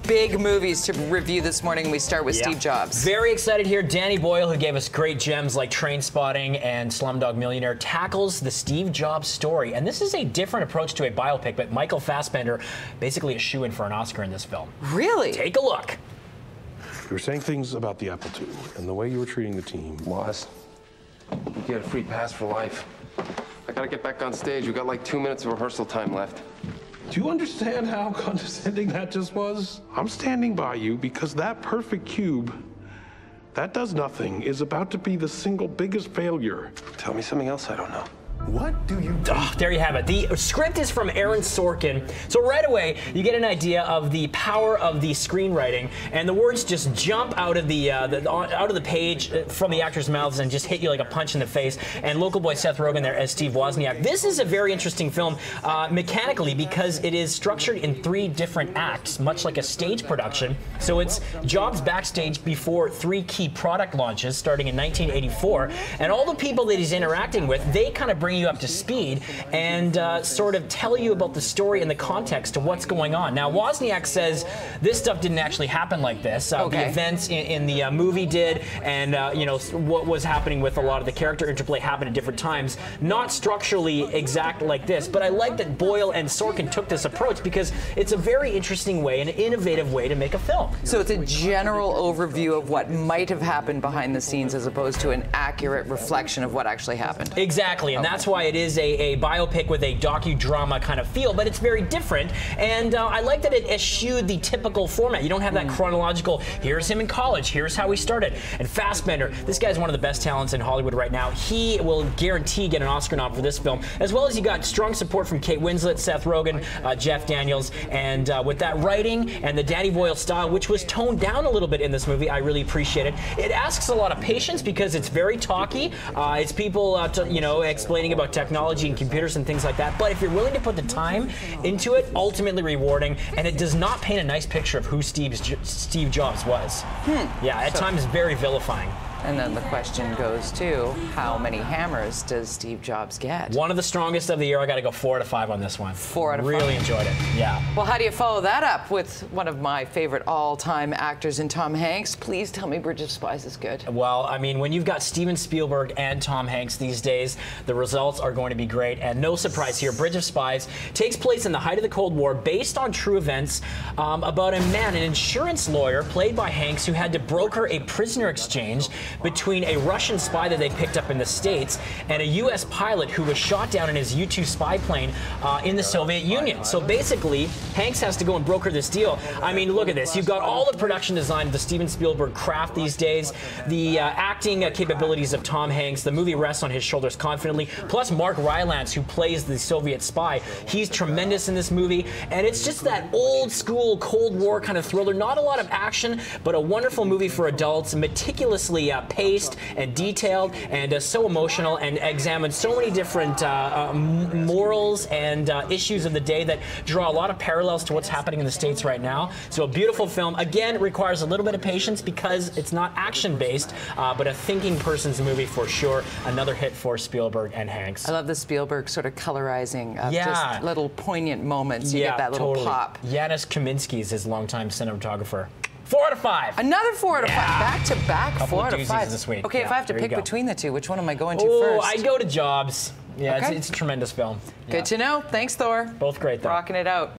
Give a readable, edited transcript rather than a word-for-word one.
big movies to review this morning. We start with Steve Jobs. Very excited here. Danny Boyle, who gave us great gems like Trainspotting and Slumdog Millionaire, tackles the Steve Jobs story. And this is a different approach to a biopic, but Michael Fassbender basically a shoo-in for an Oscar in this film. Really? Take a look. You were saying things about the Apple II and the way you were treating the team. Was. You get a free pass for life. I gotta get back on stage. We got like 2 minutes of rehearsal time left. Do you understand how condescending that just was? I'm standing by you because that perfect cube that does nothing is about to be the single biggest failure. Tell me something else I don't know. What do you do? Oh, there you have it. The script is from Aaron Sorkin. So right away, you get an idea of the power of the screenwriting, and the words just jump out of the page from the actors' mouths and just hit you like a punch in the face. And local boy Seth Rogen there as Steve Wozniak. This is a very interesting film mechanically because it is structured in 3 different acts, much like a stage production. So it's Jobs backstage before 3 key product launches starting in 1984, and all the people that he's interacting with, they kind of bring you up to speed and sort of tell you about the story and the context of what's going on. Now, Wozniak says this stuff didn't actually happen like this. The events in the movie did, and you know, what was happening with a lot of the character interplay happened at different times. Not structurally exact like this, but I like that Boyle and Sorkin took this approach because it's a very interesting way, an innovative way to make a film. So it's a general overview of what might have happened behind the scenes as opposed to an accurate reflection of what actually happened. Exactly, and that's why it is a biopic with a docudrama kind of feel, but it's very different. And I like that it eschewed the typical format. You don't have that chronological, here's him in college, here's how he started. And Fassbender, this guy's one of the best talents in Hollywood right now. He will guarantee get an Oscar nom for this film, as well as you got strong support from Kate Winslet, Seth Rogen, Jeff Daniels, and with that writing and the Danny Boyle style, which was toned down a little bit in this movie, I really appreciate it. It asks a lot of patience because it's very talky. It's people, you know, explaining about technology and computers and things like that, but if you're willing to put the time into it, ultimately rewarding, and it does not paint a nice picture of who Steve Jobs was. Yeah, at times very vilifying. And then the question goes to, how many hammers does Steve Jobs get? One of the strongest of the year. I got to go 4 out of 5 on this one. 4 out of 5. Really enjoyed it. Yeah. Well, how do you follow that up with one of my favorite all-time actors in Tom Hanks? Please tell me Bridge of Spies is good. Well, I mean, when you've got Steven Spielberg and Tom Hanks these days, the results are going to be great. And no surprise here, Bridge of Spies takes place in the height of the Cold War, based on true events about a man, an insurance lawyer, played by Hanks, who had to broker a prisoner exchange between a Russian spy that they picked up in the States and a U.S. pilot who was shot down in his U-2 spy plane in the Soviet Union. So basically, Hanks has to go and broker this deal. I mean, look at this. You've got all the production design of the Steven Spielberg craft these days, the acting capabilities of Tom Hanks. The movie rests on his shoulders confidently. Plus Mark Rylance, who plays the Soviet spy. He's tremendous in this movie. And it's just that old school Cold War kind of thriller. Not a lot of action, but a wonderful movie for adults, meticulously paced and detailed and so emotional, and examined so many different morals and issues of the day that draw a lot of parallels to what's happening in the States right now. So a beautiful film. Again, it requires a little bit of patience because it's not action-based, but a thinking person's movie for sure. Another hit for Spielberg and Hanks. I love the Spielberg sort of colorizing of just little poignant moments. You get that little pop. Janusz Kaminski is his longtime cinematographer. 4 out of 5. Another 4 out of 5. Back to back, 4 out of 5 this week. Okay, if I have to pick between the two, which one am I going to first? I'd go to Jobs. Yeah, it's a tremendous film. Good to know. Thanks, Thor. Both great, though. Rocking it out.